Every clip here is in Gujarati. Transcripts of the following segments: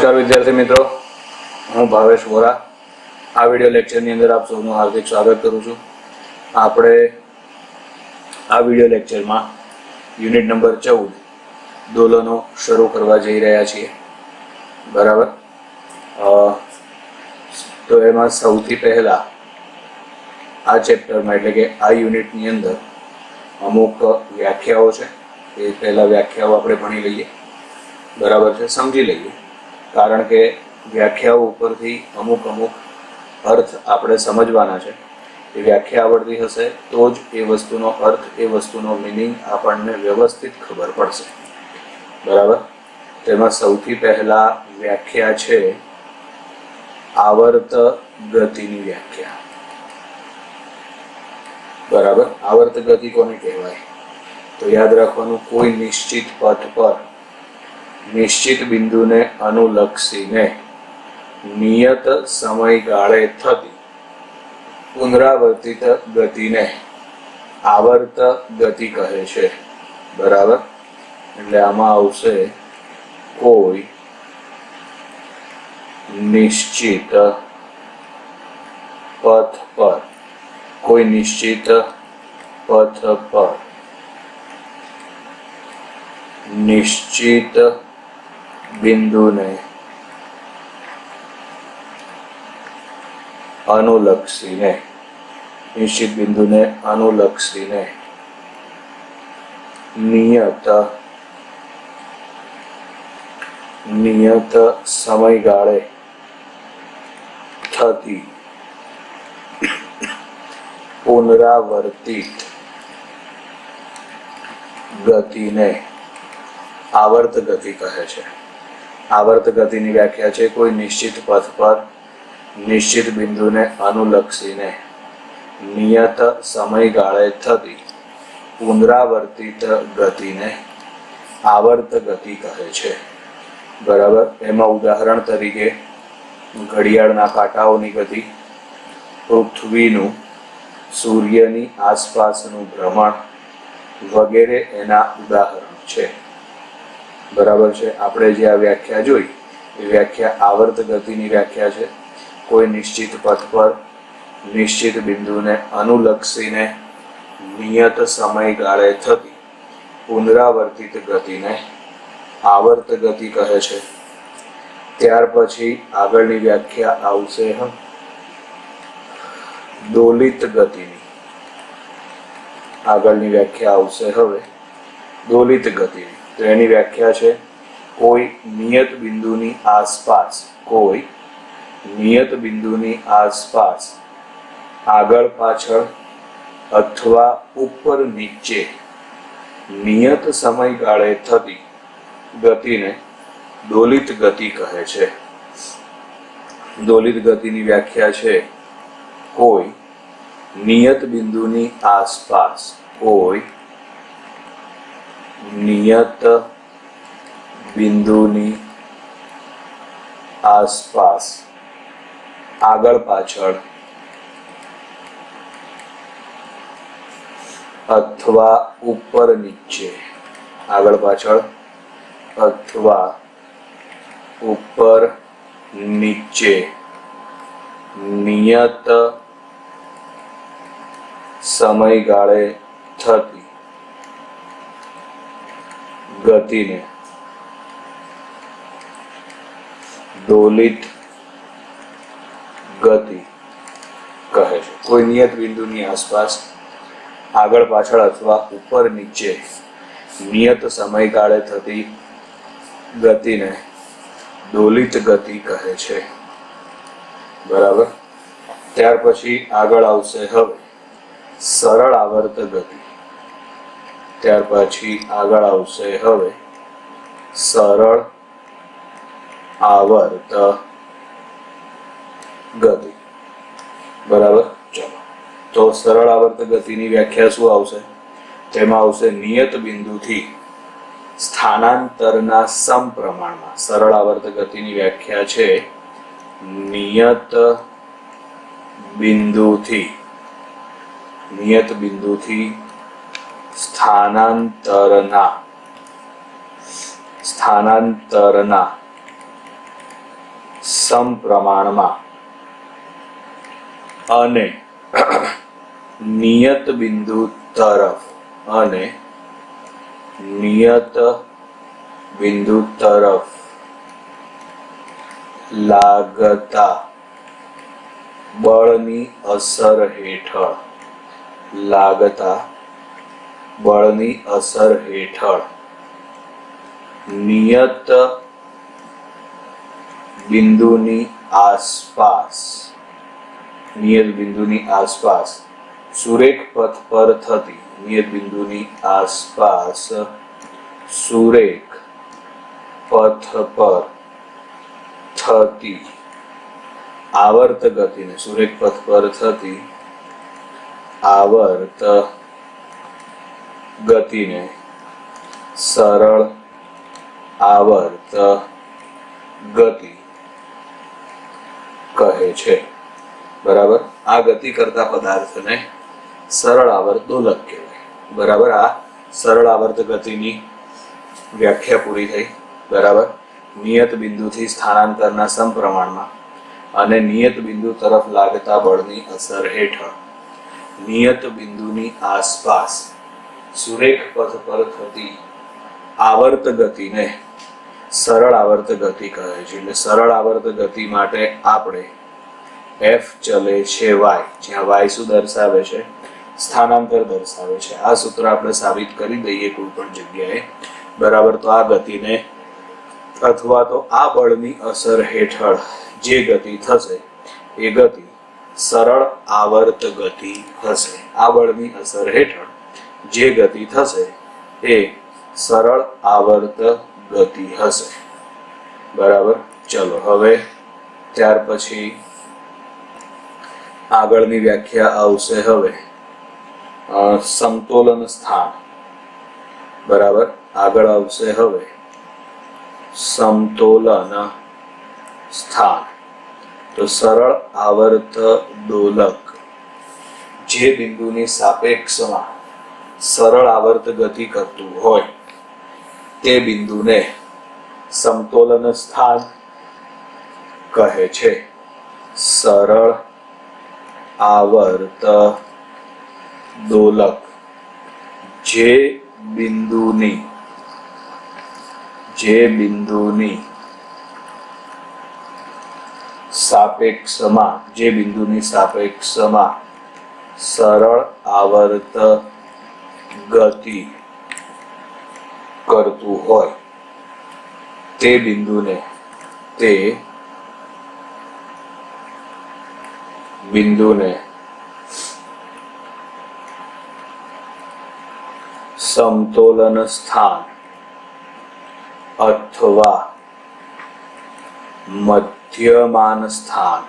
નમસ્કાર વિદ્યાર્થી મિત્રો, હું ભાવેશ વોરા આ વિડિયો લેક્ચરની અંદર આપ સૌનું હાર્દિક સ્વાગત કરું છું. આપણે આ વિડિયો લેક્ચરમાં યુનિટ નંબર 14 દોલનો શરૂ કરવા જઈ રહ્યા છીએ. બરાબર. તો એમાં સૌથી પહેલા આ ચેપ્ટરમાં એટલે કે આ યુનિટની અંદર અમુક વ્યાખ્યાઓ છે. એ પહેલા વ્યાખ્યાઓ આપણે ભણી લઈએ. બરાબર છે, સમજી લઈએ. કારણ કે વ્યાખ્યાઓ ઉપરથી અમુક અર્થ આપણે સમજવાના છે. એ વ્યાખ્યા આવડતી હશે તો જ એ વસ્તુનો અર્થ, એ વસ્તુનો મિનિંગ આપણને વ્યવસ્થિત ખબર પડશે. બરાબર. તેમાં સૌથી પહેલા વ્યાખ્યા છે આવર્ત ગતિની વ્યાખ્યા. બરાબર. આવર્ત ગતિ કોને કહેવાય? તો યાદ રાખવાનું, કોઈ નિશ્ચિત પથ પર નિશ્ચિત બિંદુને અનુલક્ષીને નિયત સમયગાળે થતી પુનરાવર્તિત ગતિને આવર્ત ગતિ કહે છે. બરાબર. એટલે આમાં આવશે કોઈ નિશ્ચિત પથ પર, કોઈ નિશ્ચિત પથ પર નિશ્ચિત બિંદુને અનુલક્ષીને, નિશ્ચિત બિંદુને અનુલક્ષીને નિયત સમયગાળે થતી પુનરાવર્તિત ગતિને આવર્ત ગતિ કહે છે. આવર્ત ગતિની વ્યાખ્યા છે કોઈ નિશ્ચિત પથ પર નિશ્ચિત બિંદુને અનુલક્ષીને નિયત સમયગાળે થતી પુનરાવર્તિત ગતિને આવર્ત ગતિ કહે છે. બરાબર. એમાં ઉદાહરણ તરીકે ઘડિયાળના કાંટાઓની ગતિ, પૃથ્વીનું સૂર્યની આસપાસનું ભ્રમણ વગેરે એના ઉદાહરણ છે. બરાબર છે. આપણે જે આ વ્યાખ્યા જોઈ એ વ્યાખ્યા આવર્ત ગતિની વ્યાખ્યા છે. કોઈ નિશ્ચિત પથ પર નિશ્ચિત બિંદુને અનુલક્ષીને નિયત સમયગાળે થતી પુનરાવર્તિત ગતિને આવર્ત ગતિ કહે છે. ત્યાર પછી આગળની વ્યાખ્યા આવશે દોલિત ગતિની. આગળની વ્યાખ્યા આવશે હવે દોલિત ગતિની. તો એની વ્યાખ્યા છે કોઈ નિયત બિંદુની આસપાસ, કોઈ નિયત બિંદુની આસપાસ આગળ પાછળ અથવા ઉપર નીચે નિયત સમયગાળે થતી ગતિને દોલિત ગતિ કહે છે. દોલિત ગતિની વ્યાખ્યા છે કોઈ નિયત બિંદુની આસપાસ, કોઈ નિયત બિંદુની આસપાસ આગળ પાછળ અથવા ઉપર નીચે, આગળ પાછળ અથવા ઉપર નીચે નિયત સમયગાળે થતી ગતિને દોલિત ગતિ કહે છે. કોઈ નિયત બિંદુની આસપાસ આગળ પાછળ અથવા ઉપર નીચે નિયત સમયગાળે થતી ગતિને દોલિત ગતિ કહે છે. બરાબર. ત્યાર પછી આગળ આવશે હવે સરળ આવર્ત ગતિ. ત્યાર પછી આગળ આવશે હવે સરળ આવર્ત ગતિ. બરાબર. ચલો, તો સરળ આવર્ત ગતિની વ્યાખ્યા શું આવશે? તેમાં આવશે નિયત બિંદુથી સ્થાનાંતરના સમપ્રમાણમાં. સરળ આવર્ત ગતિની વ્યાખ્યા છે નિયત બિંદુથી સ્થાનાંતરના સમપ્રમાણમાં અને નિયત બિંદુ તરફ લાગતા બળની અસર હેઠળ નિયત બિંદુની આસપાસ સુરેખ પથ પર થતી આવર્ત ગતિને સરળ આવર્ત ગતિ કહે છે. બરાબર. આ ગતિ કરતા પદાર્થને સરળ આવર્ત દોલક કહેવાય. બરાબર. આ સરળ આવર્ત ગતિની વ્યાખ્યા પૂરી થઈ. બરાબર. નિયત બિંદુથી સ્થાનાંતરના સમપ્રમાણમાં અને નિયત બિંદુ તરફ લાગતા બળની અસર હેઠળ નિયત બિંદુની આસપાસ સુરેખ પથ પર થતી આવર્ત ગતિને સરળ આવર્ત ગતિ કહે છે. એટલે સરળ આવર્ત ગતિ માટે આપણે F ચલે છે y, જ્યાં y શું દર્શાવે છે? સ્થાનાંતર દર્શાવે છે. આ સૂત્ર આપણે સાબિત કરી દઈએ કોઈ પણ જગ્યાએ. બરાબર. તો આ ગતિને અથવા તો આ બળની અસર હેઠળ જે ગતિ થશે એ ગતિ સરળ આવર્ત ગતિ હશે. આ બળની અસર હેઠળ જે ગતિ થશે એ સરળ આવર્ત ગતિ હશે. બરાબર. ચલો હવે ત્યાર પછી આગળની વ્યાખ્યા આવશે હવે સમતોલન સ્થાન. બરાબર. આગળ આવશે હવે સમતોલન સ્થાન. તો સરળ આવર્ત દોલક જે બિંદુની સાપેક્ષમાં સરળ આવર્ત ગતિ કરતું હોય તે બિંદુને સમતોલન સ્થાન કહે છે. સરળ આવર્ત દોલક જે બિંદુની સાપેક્ષમાં સરળ આવર્ત ગતિ કરતું હોય તે બિંદુને સમતોલન સ્થાન અથવા મધ્યમાન સ્થાન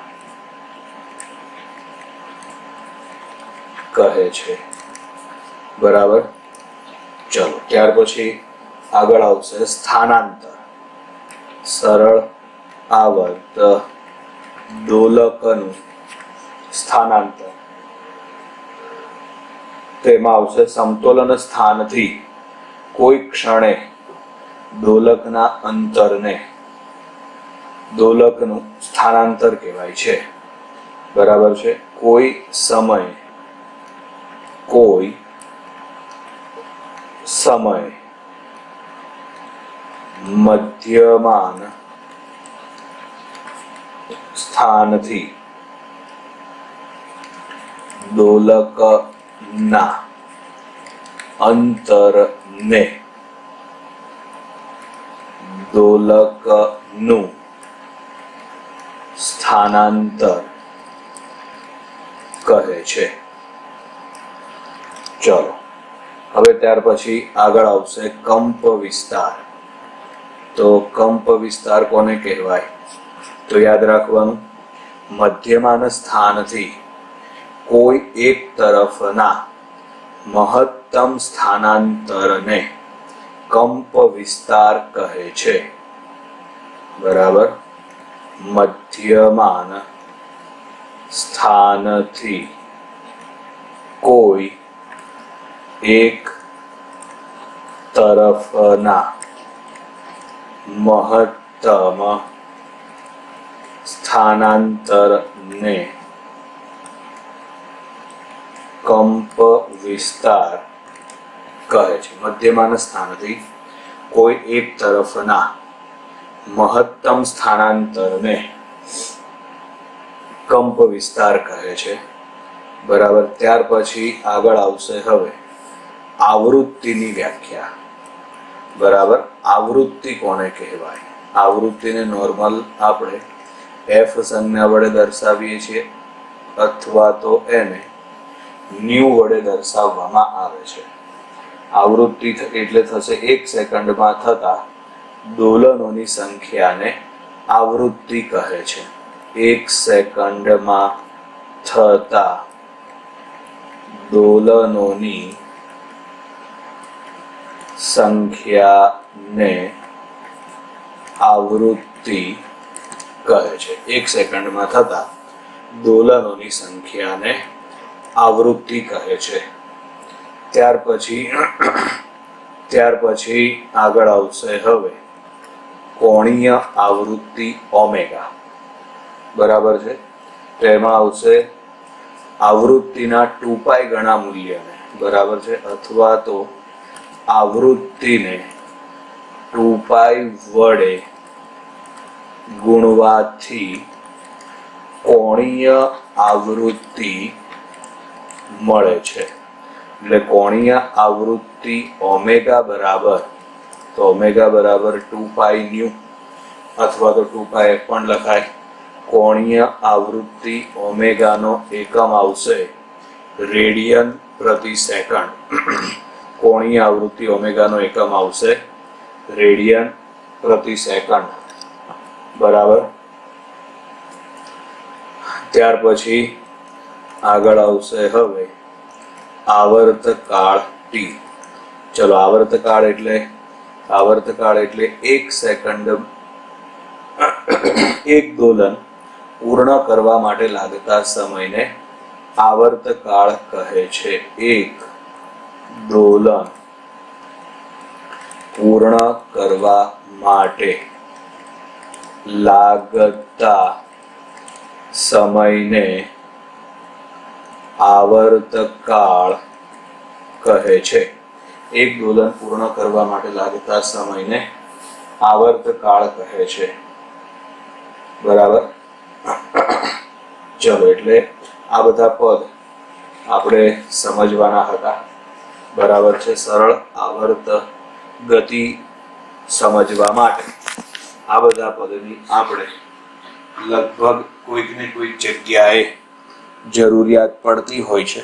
કહે છે. બરાબર. ચલો ત્યાર પછી આગળ આવશે સ્થાનાંતર. સરળ આવર્ત દોલકનું સ્થાનાંતર. તેમાં આવશે સમતોલન સ્થાનથી કોઈ ક્ષણે દોલકના અંતરને દોલકનું સ્થાનાંતર કહેવાય છે. બરાબર છે. કોઈ સમય મધ્યમાન સ્થાનથી દોલકના અંતરને દોલકનું સ્થાનાંતર કહે છે. ચલો હવે ત્યાર પછી આગળ આવશે કંપ વિસ્તાર. તો કંપ વિસ્તાર કોને કહેવાય? તો યાદ રાખવાનું, મધ્યમાન સ્થાનથી કોઈ એક તરફના મહત્તમ સ્થાનાંતરને કંપ વિસ્તાર કહે છે. બરાબર. મધ્યમાન સ્થાનથી કોઈ એક તરફના મહત્તમ સ્થાનાંતરને કંપ વિસ્તાર કહે છે. મધ્યમાન સ્થાનથી કોઈ એક તરફના મહત્તમ સ્થાનાંતરને કંપ વિસ્તાર કહે છે. બરાબર. ત્યાર પછી આગળ આવશે હવે આવૃત્તિની વ્યાખ્યા. બરાબર. આવૃત્તિ કોને કહેવાય? આવૃત્તિને નોર્મલ આપણે એફ સંજ્ઞા વડે દર્શાવીએ છીએ અથવા તો એને ન્યુ વડે દર્શાવવામાં આવે છે. આવૃત્તિ એટલે થશે 1 સેકન્ડમાં થતા દોલનોની સંખ્યાને આવૃત્તિ કહે છે. 1 સેકન્ડમાં થતા દોલનોની સંખ્યાને આવૃત્તિ કહે છે. 1 સેકન્ડમાં થતા દોલનોની સંખ્યાને આવૃત્તિ કહે છે. ત્યાર પછી આગળ આવશે હવે કોણીય આવૃત્તિ ઓમેગા. બરાબર છે. તો એમાં આવશે આવૃત્તિના 2π ગણા મૂલ્યને, બરાબર છે, અથવા તો આવૃત્તિને 2π વડે ગુણવાથી કોણીય આવૃત્તિ મળે છે. એટલે કોણીય આવૃત્તિ ઓમેગા બરાબર, તો ઓમેગા બરાબર 2π ન્યુ અથવા તો 2πf પણ લખાય. કોણીય આવૃત્તિ ઓમેગાનો એકમ આવશે રેડિયન પ્રતિ સેકન્ડ. કોણીય આવૃત્તિ ઓમેગાનો એકમ આવશે રેડિયન પ્રતિ સેકન્ડ. બરાબર. ત્યાર પછી આગળ આવશે હવે આવર્તકાળ ટી. ચલો, આવર્તકાળ એટલે 1 સેકન્ડ એક દોલન પૂર્ણ કરવા માટે લાગતા સમયને આવર્તકાળ કહે છે. એક દોલન પૂર્ણ કરવા માટે લાગતા સમયને આવર્તકાળ કહે છે. એક દોલન પૂર્ણ કરવા માટે લાગતા સમયને આવર્તકાળ કહે છે. બરાબર. ચલો, એટલે આ બધા પદ આપણે સમજવાના હતા. બરાબર છે. સરળ આવર્ત ગતિ સમજવા માટે આ બધા પદની આપણે લગભગ કોઈક ને કોઈક જગ્યાએ જરૂરિયાત પડતી હોય છે.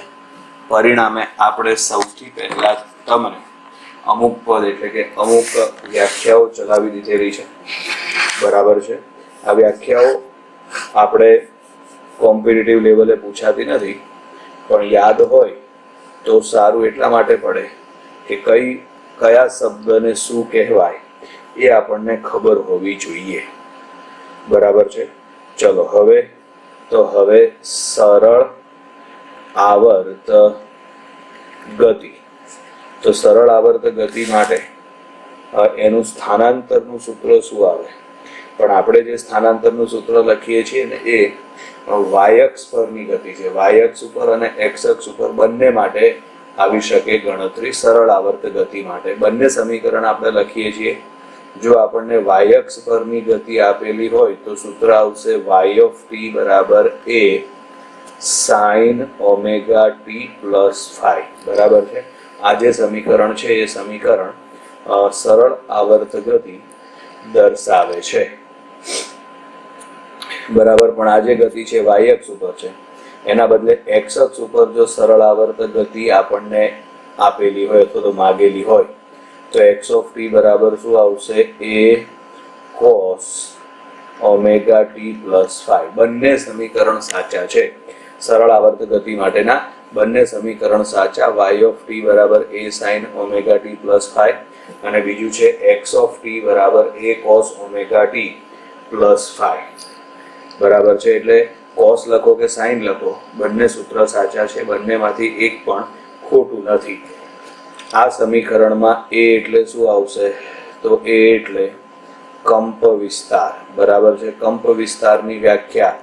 પરિણામે આપણે સૌથી પહેલા તમને અમુક પદ એટલે કે અમુક વ્યાખ્યાઓ ચલાવી દીધેલી છે. બરાબર છે. આ વ્યાખ્યાઓ આપણે કોમ્પિટિટિવ લેવલે પૂછાતી નથી, પણ યાદ હોય તો સારું એટલા માટે પડે કે કયા શબ્દને શું કહેવાય એ આપણને ખબર હોવી જોઈએ. બરાબર છે. ચલો, હવે સરળ આવર્ત ગતિ. તો સરળ આવર્ત ગતિ માટે એનું સ્થાનાંતરનું સૂત્ર શું આવે? પણ આપણે જે સ્થાનાંતરનું સૂત્ર લખીએ છીએ ને એ y અક્ષ પરની ગતિ છે. y અક્ષ ઉપર અને x અક્ષ ઉપર બંને માટે આવી શકે ગણતરી. સરળ આવર્ત ગતિ માટે બંને સમીકરણ આપણે લખીએ છીએ. જો આપણને y અક્ષ પરની ગતિ આપેલી હોય તો સૂત્ર આવશે y of t બરાબર a sin omega t plus phi. બરાબર છે. આ જે સમીકરણ છે એ સમીકરણ સરળ આવર્ત ગતિ દર્શાવે છે. બરાબર. પણ આ જે ગતિ છે y અક્ષ ઉપર છે, એના બદલે x અક્ષ ઉપર જો સરળ આવર્ત ગતિ આપણને આપેલી હોય અથવા તો માગેલી હોય તો x of t બરાબર શું આવશે? a cos omega t plus phi. બંને સમીકરણ સાચા છે. સરળ આવર્ત ગતિ માટેના બંને સમીકરણ સાચા. y of t બરાબર a sin omega t plus phi અને બીજું છે x of t બરાબર a cos omega t plus phi. બરાબર છે. એટલે cos લખો કે sin લખો, બંને સૂત્ર સાચા છે. બંનેમાંથી એક પણ ખોટું નથી. આ સમીકરણમાં a એટલે શું આવશે? તો a એટલે કંપ વિસ્તાર, બરાબર છે. કંપ વિસ્તારની વ્યાખ્યા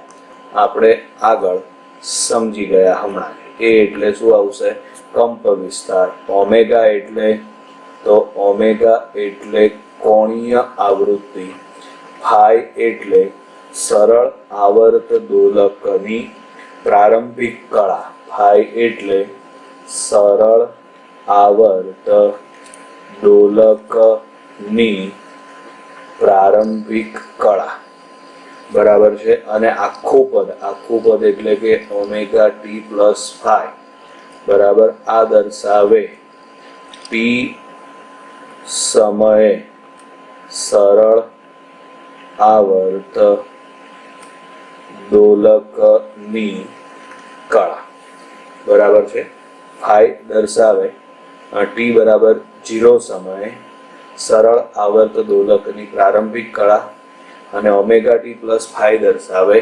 આપણે આગળ સમજી ગયા હમણાં. એ એટલે શું આવશે? કંપ વિસ્તાર. ઓમેગા એટલે કોણીય આવૃત્તિ, ફાઈ એટલે સરળ આવર્ત દોલકની પ્રારંભિક કળા, ફાઈ એટલે સરળ આવર્ત દોલકની પ્રારંભિક કળા, બરાબર છે. અને આખું પદ એટલે કે ઓમેગા ટી પ્લસ ફાઈ, બરાબર. આ દર્શાવે ટી સમયે સરળ આવર્ત દોલકની કળા, બરાબર છે. ફાઈ દર્શાવે ટી બરાબર 0 સમયે સરળ આવર્ત દોલકની પ્રારંભિક કળા, અને ઓમેગા ટી પ્લસ ફાઈ દર્શાવે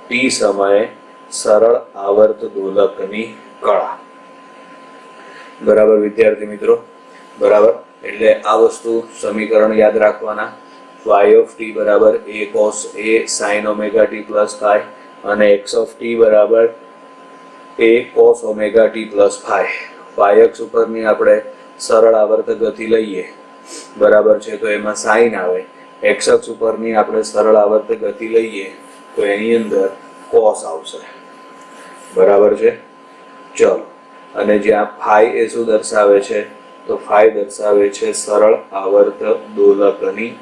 ટી સમયે સરળ આવર્ત દોલકની કળા, બરાબર વિદ્યાર્થી મિત્રો. બરાબર, એટલે આ વસ્તુ સમીકરણ યાદ રાખવાના. y of t બરાબર a cos a sin omega t plus phi અને x of t બરાબર a cos omega t plus phi. y અક્ષ ઉપરની આપણે સરળ આવર્ત ગતિ લઈએ, બરાબર છે, તો એમાં sin આવે. x અક્ષ ઉપરની આપણે સરળ આવર્ત ગતિ લઈએ તો એની અંદર cos આવશે, બરાબર છે. ચલો, અને જ્યાં phi એ શું દર્શાવે છે? તો phi દર્શાવે છે સરળ આવર્ત દોલકની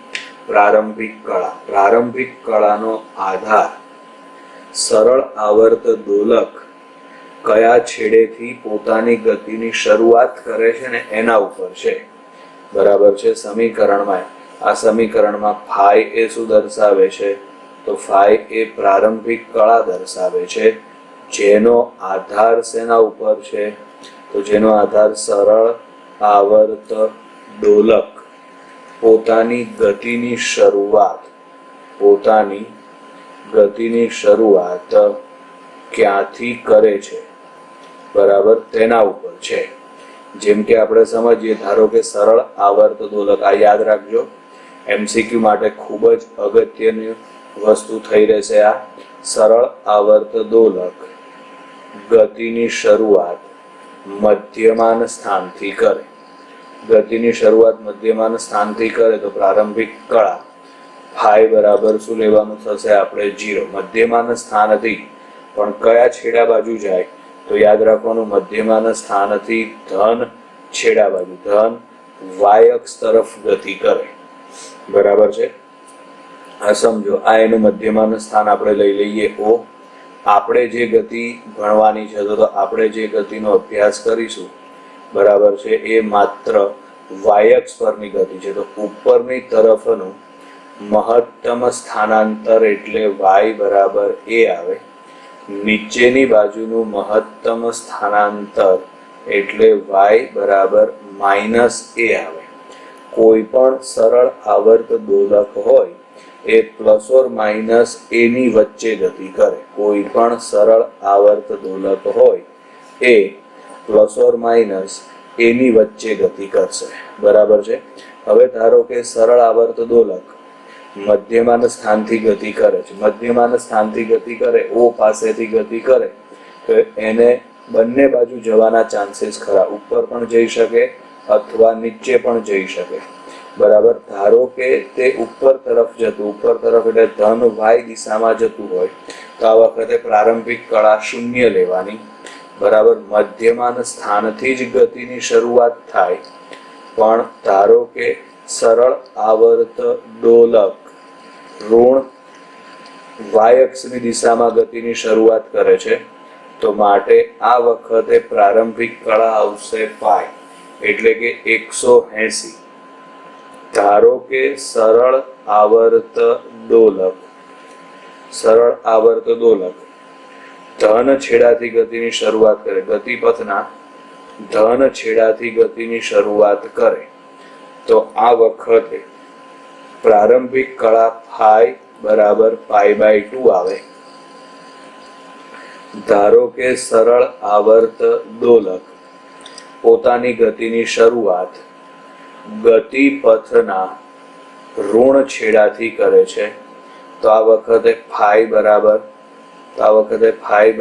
પ્રારંભિક કળા. પ્રારંભિક કળાનો આધાર સરળ આવર્ત દોલક કયા છેડેથી પોતાની ગતિની શરૂઆત કરે છે ને એના ઉપર છે, બરાબર છે. સમીકરણમાં phi એ શું દર્શાવે છે? તો phi એ પ્રારંભિક કળા દર્શાવે છે, જેનો આધાર શેના ઉપર છે? તો જેનો આધાર સરળ આવર્ત દોલક પોતાની ગતિની શરૂઆત ક્યાંથી કરે છે, બરાબર, તેના ઉપર છે. જેમ કે આપણે સમજીએ, ધારો કે સરળ આવર્ત દોલક, આ યાદ રાખજો, એમસીક્યુ માટે ખૂબ જ અગત્યની વસ્તુ થઈ રહેશે. આ સરળ આવર્ત દોલક ગતિની શરૂઆત મધ્યમાન સ્થાનથી કરે. તો પ્રારંભિક કળા phi બરાબર શું લેવાનું થશે? આપણે 0. મધ્યમાન સ્થાનથી પણ કયા છેડા બાજુ જાય? તો યાદ રાખવાનું, મધ્યમાન સ્થાનથી ધન છેડા બાજુ, ધન y અક્ષ તરફ ગતિ કરે, બરાબર છે. આ સમજો, આ એનું મધ્યમાન સ્થાન આપણે લઈ લઈએ O. આપણે જે ગતિ ભણવાની છે, તો આપણે જે ગતિનો અભ્યાસ કરીશું, બરાબર છે, એ માત્ર y અક્ષ પરની ગતિ છે. તો ઉપરની તરફનું મહત્તમ સ્થાનાંતર એટલે y બરાબર a આવે. નીચેની બાજુનું મહત્તમ સ્થાનાંતર એટલે y બરાબર -a આવે. કોઈ પણ સરળ આવર્ત દોલક હોય એ પ્લસ ઓર માઇનસ a ની વચ્ચે ગતિ કરે. કોઈ પણ સરળ આવર્ત દોલક હોય એ પ્લસ ઓર માઇનસ a ની વચ્ચે ગતિ કરશે, બરાબર છે. હવે ધારો કે સરળ આવર્ત દોલક મધ્યમાન સ્થાનથી ગતિ કરે છે. મધ્યમાન સ્થાનથી ગતિ કરે, O પાસેથી ગતિ કરે, તો એને બંને બાજુ જવાના ચાન્સીસ ખરા. ઉપર પણ જઈ શકે અથવા નીચે પણ જઈ શકે, બરાબર. ધારો કે તે ઉપર તરફ એટલે ધન y દિશામાં જતું હોય, તો આ વખતે પ્રારંભિક કળા 0 લેવાની, બરાબર. મધ્યમાન સ્થાનથી જ ગતિની શરૂઆત થાય, પણ ધારો કે સરળ આવર્ત દોલક ઋણ y અક્ષની દિશામાં ગતિની શરૂઆત કરે છે, તો માટે આ વખતે પ્રારંભિક કળા આવશે પાઈ, એટલે કે 180. ધારો કે સરળ આવર્ત દોલક ધન છેડાથી ગતિની શરૂઆત કરે, ગતિપથના ધન છેડાથી ગતિની શરૂઆત કરે, તો આ વખતે પ્રારંભિક કળા phi બરાબર π/2 આવે. ધારો કે સરળ આવર્ત દોલક પોતાની ગતિની શરૂઆત ગતિપથના ઋણ છેડાથી કરે છે તો આ વખતે ફાઈ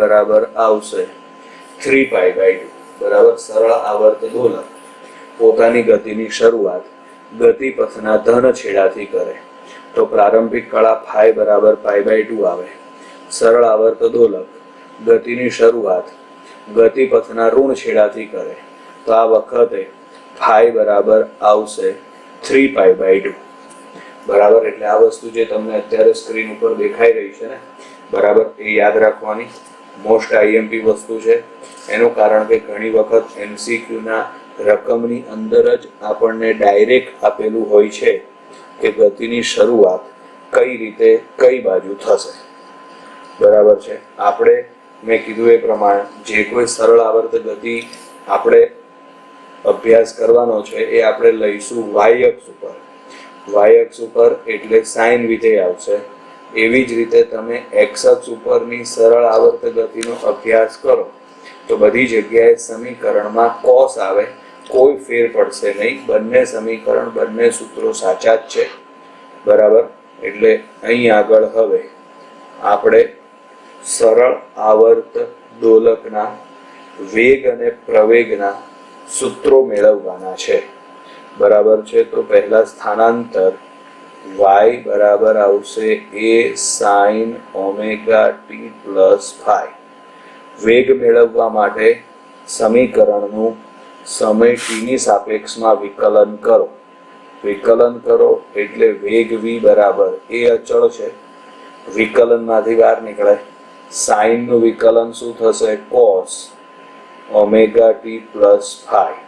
બરાબર આવશે 3π/2. બરાબર. સરળ આવર્ત દોલક પોતાની ગતિની શરૂઆત ગતિપથના ધન છેડાથી કરે તો પ્રારંભિક કળા ફાઈ બરાબર π/2 આવે. સરળ આવર્ત દોલક ગતિની શરૂઆત ગતિપથના ઋણ છેડાથી કરે તો આ વખતે ફાઈ બરાબર આવશે 3π/2. બરાબર. એટલે આ વસ્તુ જે તમને અત્યારે સ્ક્રીન ઉપર દેખાઈ રહી છે ને, બરાબર, એ યાદ રાખવાની મોસ્ટ આઈએમપી વસ્તુ છે. એનું કારણ કે ઘણી વખત એમસીક્યુના રકમની અંદર જ આપણને ડાયરેક્ટ આપેલું હોય છે કે ગતિની શરૂઆત કઈ રીતે કઈ બાજુ થશે. બરાબર છે. આપણે મેં કીધું એ પ્રમાણે જે કોઈ સરળ આવર્ત ગતિ આપણે અભ્યાસ કરવાનો છે એ આપણે લઈશું વાય અક્ષ ઉપર. વાય અક્ષ ઉપર એટલે સાઇન વિધેય આવશે. એવી જ રીતે તમે એક્સ અક્ષ ઉપરની સરળ આવર્ત ગતિનો અભ્યાસ કરો તો બધી જગ્યાએ સમીકરણમાં કોસ આવે, કોઈ ફેર પડશે નહીં. બંને સમીકરણ, બંને સૂત્રો સાચા જ છે. બરાબર. એટલે અહીં આગળ હવે આપણે સરળ આવર્ત દોલકના વેગ અને પ્રવેગના સૂત્રો મેળવવાના છે. બરાબર છે. તો પહેલા સ્થાનાંતર y બરાબર આવશે a sin ωt plus phi. વેગ મેળવવા માટે સમીકરણનું સમય t ની સાપેક્ષમાં વિકલન કરો. વિકલન કરો એટલે વેગ v બરાબર એ અચળ છે, વિકલનમાંથી બહાર નીકળે. સાઇન નું વિકલન શું થશે? cos ωt plus phi.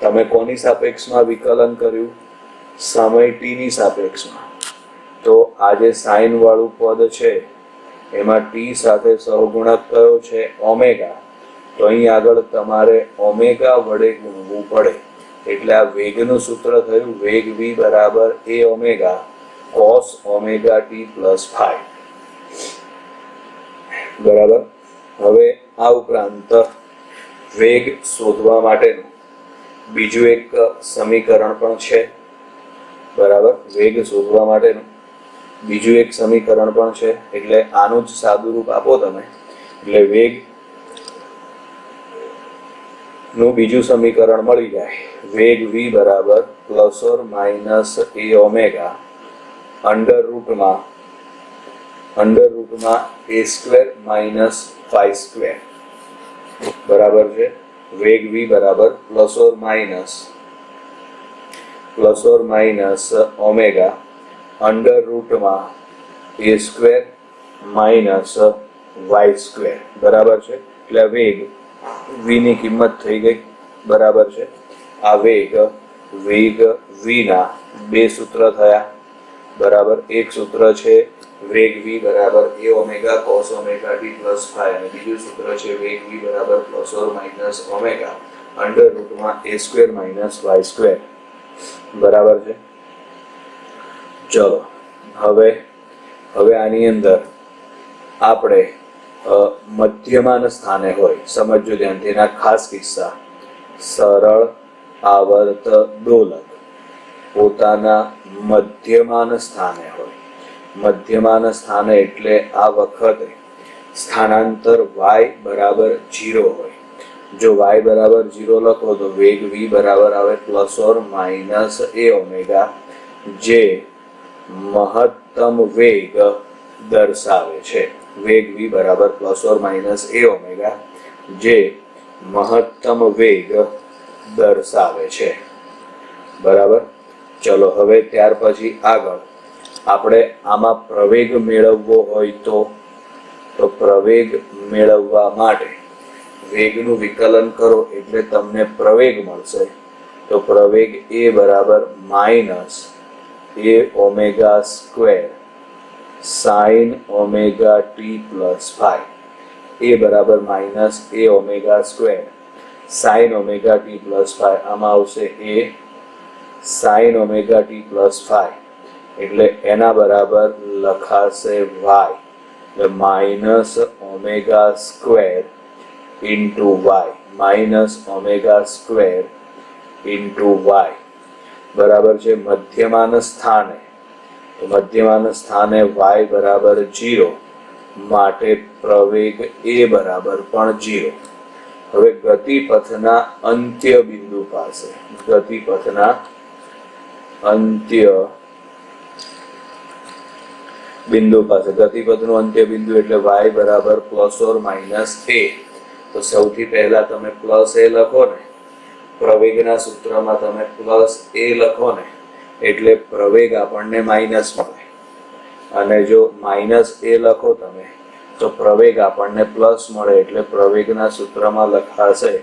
તમે કોની સાપેક્ષમાં વિકલન કર્યું? સમય t ની સાપેક્ષમાં. તો આ જે સાઇન વાળું પદ છે એમાં t સાથે સહગુણક કયો છે? ઓમેગા. તો અહીં આગળ તમારે ઓમેગા વડે ગુણવું પડે. એટલે આ વેગનું સૂત્ર થયું વેગ v બરાબર a omega cos ωt plus phi. બરાબર. હવે આ ઉપરાંત વેગ શોધવા માટેનું બીજું એક સમીકરણ પણ છે. બરાબર. વેગ શોધવા માટેનું બીજું એક સમીકરણ પણ છે. એટલે આનું જ સાદું રૂપ આપો તમે એટલે વેગ નું બીજું સમીકરણ મળી જાય. વેગ v બરાબર plus or minus a omega under રૂટમાં a square minus phi square. બરાબર છે. વેગ v બરાબર plus or minus omega under રૂટમાં a square minus y square. બરાબર છે. એટલે વેગ v ની કિંમત થઈ ગઈ. બરાબર છે. આ વેગ v ના બે સૂત્ર થયા. બરાબર. એક સૂત્ર છે વેગ v બરાબર a omega cos ωt plus phi અને બીજું સૂત્ર છે વેગ v બરાબર plus or minus omega under રૂટમાં a square minus y square. બરાબર છે. ચલો હવે આની અંદર આપણે મધ્યમાન સ્થાને હોય, સમજજો ધ્યાનથી, એના ખાસ કિસ્સા. સરળ આવર્ત દોલક પોતાના મધ્યમાન સ્થાને હોય. મધ્યમાન સ્થાને એટલે આ વખતે સ્થાનાંતર y બરાબર 0 હોય. જો y બરાબર 0 લખો તો વેગ v બરાબર આવે plus or minus a omega, જે મહત્તમ વેગ દર્શાવે છે. વેગ v બરાબર plus or minus a omega, જે મહત્તમ વેગ દર્શાવે છે. બરાબર. ચલો હવે ત્યાર પછી આગળ આપણે આમાં પ્રવેગ મેળવવો હોય તો પ્રવેગ મેળવવા માટે વેગનું વિકલન કરો એટલે તમને પ્રવેગ મળશે. તો પ્રવેગ a બરાબર minus a omega square sine omega t plus phi. a બરાબર minus a omega square sine omega t plus phi. આમાં આવશે a sine omega t plus phi એટલે એના બરાબર લખાશે y એટલે minus omega square into Y, minus omega square into Y. બરાબર છે. મધ્યમાન સ્થાને તો મધ્યમાન સ્થાને y બરાબર 0 માટે પ્રવેગ a બરાબર પણ 0. હવે ગતિપથના અંત્ય બિંદુ પાસે ગતિપથના અંત્ય બિંદુ પાસે ગતિપથનું અંત્ય બિંદુ એટલે y બરાબર ±a. તો સૌથી પહેલા તમે પ્લસ a લખો ને, પ્રવેગના સૂત્રમાં તમે પ્લસ a લખો ને એટલે પ્રવેગ આપણને માઇનસ મળે, અને જો માઇનસ a લખો તમે તો પ્રવેગ આપણને પ્લસ મળે. એટલે પ્રવેગના સૂત્રમાં લખાશે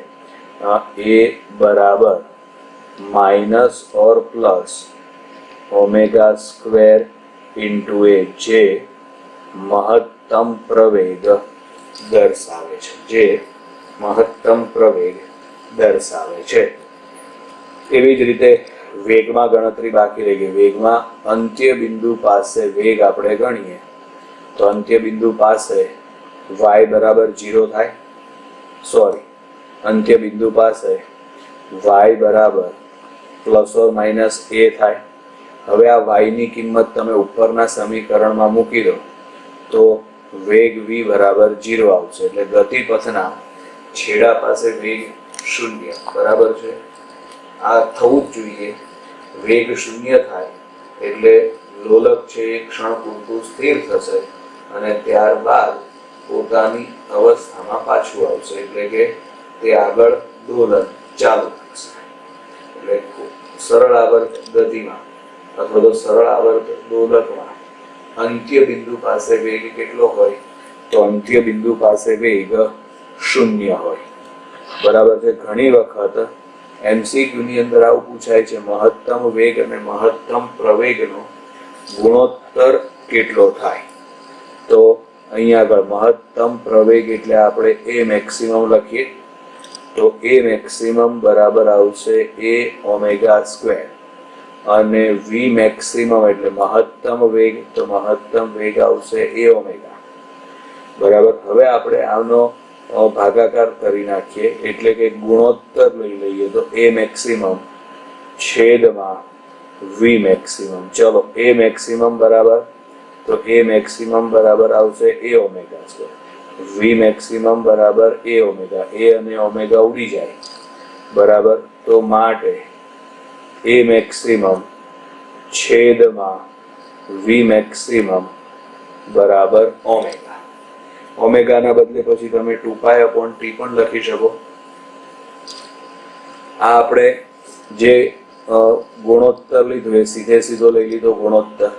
a બરાબર minus or plus omega square into a, જે મહત્તમ પ્રવેગ દર્શાવે છે, જે મહત્તમ પ્રવેગ દર્શાવે છે. એવી જ રીતે વેગમાં ગણતરી બાકી રહી ગઈ. વેગમાં અંત્ય બિંદુ પાસે વેગ આપણે ગણીએ તો અંત્ય બિંદુ પાસે y બરાબર 0 થાય. અંત્ય બિંદુ પાસે y બરાબર ±a થાય. હવે આ y ની કિંમત તમે ઉપરના સમીકરણમાં મૂકી દો તો વેગ v બરાબર 0 આવશે. એટલે ગતિપથના છેડા પાસે વેગ 0 બરાબર છે. આ થવું જ જોઈએ. વેગ 0 થાય એટલે લોલક છે એ ક્ષણ પૂરતું સ્થિર થશે અને ત્યારબાદ પોતાની અવસ્થામાં પાછું આવશે, એટલે કે તે આગળ દોલન ચાલુ થશે. એટલે સરળ આવર્ત ગતિમાં અથવા તો સરળ આવર્ત દોલકમાં અંત્ય બિંદુ પાસે વેગ કેટલો હોય? તો અંત્ય બિંદુ પાસે વેગ 0 હોય. બરાબર છે. ઘણી વખત MCQ ની અંદર આવું પૂછાય છે, મહત્તમ વેગ અને મહત્તમ પ્રવેગનો ગુણોત્તર કેટલો થાય? તો અહીંયા આગળ મહત્તમ પ્રવેગ એટલે આપણે a મેક્સિમમ લખીએ તો a મેક્સિમમ બરાબર આવશે a ઓમેગા સ્ક્વેર, અને v મેક્સિમમ એટલે મહત્તમ વેગ, તો મહત્તમ વેગ આવશે a ઓમેગા. બરાબર. હવે આપણે આનો ભાગાકાર કરી નાખીએ એટલે કે ગુણોત્તર લઈ લઈએ તો a મેક્સિમમ છેદમાં v મેક્સિમમ. ચલો, a મેક્સિમમ બરાબર, તો a મેક્સિમમ બરાબર આવશે a omega square, v maximum બરાબર a ઓમેગા. a અને ઓમેગા ઉડી જાય. બરાબર. તો માટે a મેક્સિમમ છેદમાં v મેક્સિમમ બરાબર ઓમેગા. ઓમેગાના બદલે પછી તમે 2π/t પણ લખી શકો. આ આપણે જે ગુણોત્તર લીધો એ સીધો લઈ લીધો ગુણોત્તર.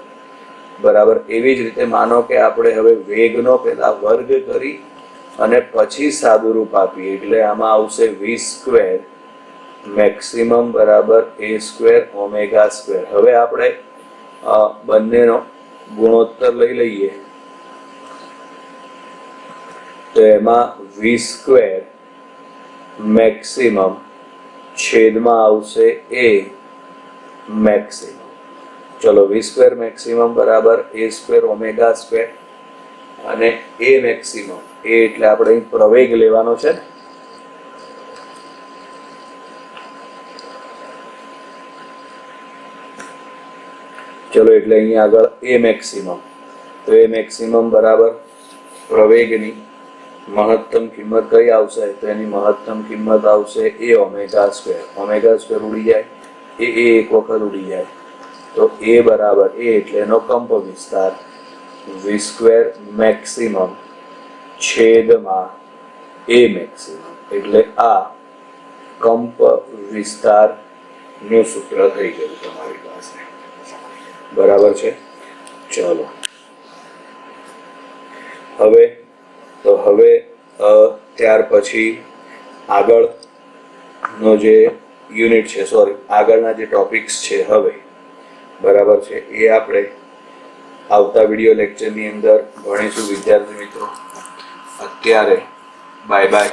બરાબર. એવી જ રીતે માનો કે આપણે હવે વેગનો પહેલા વર્ગ કરી અને પછી સાદુરૂપ આપીએ એટલે આમાં આવશે v સ્ક્વેર મેક્સિમમ બરાબર a સ્ક્વેર ઓમેગા સ્ક્વેર. હવે આપણે બંનેનો ગુણોત્તર લઈ લઈએ તો એમાં v સ્ક્વેર મેક્સિમમ છેદમાં આવશે a મેક્સિમમ. ચલો, v સ્ક્વેર મેક્સિમમ બરાબર a સ્ક્વેર ઓમેગા સ્ક્વેર, અને a મેક્સિમમ એ એટલે આપણે અહીં પ્રવેગ લેવાનો છે ને, ચલો એટલે અહીંયા આગળ a મેક્સિમમ, તો a મેક્સિમમ બરાબર પ્રવેગની મહત્તમ કિંમત કઈ આવશે? તો એની મહત્તમ કિંમત આવશે a omega square. Omega square ઉડી જાય, એ એક વખત ઉડી જાય તો a બરાબર a એટલે એનો કંપ વિસ્તાર v સ્ક્વેર મેક્સિમમ છેદમાં a મેક્સિમમ. એટલે આ કંપ વિસ્તારનું સૂત્ર થઈ ગયું તમારી પાસે. બરાબર છે. ચલો, હવે ત્યાર પછી આગળનો જે યુનિટ છે, આગળના જે ટોપિક્સ છે હવે, બરાબર છે, એ આપણે આવતા વિડીયો લેક્ચરની અંદર ભણીશું વિદ્યાર્થી મિત્રો. અત્યારે બાય બાય.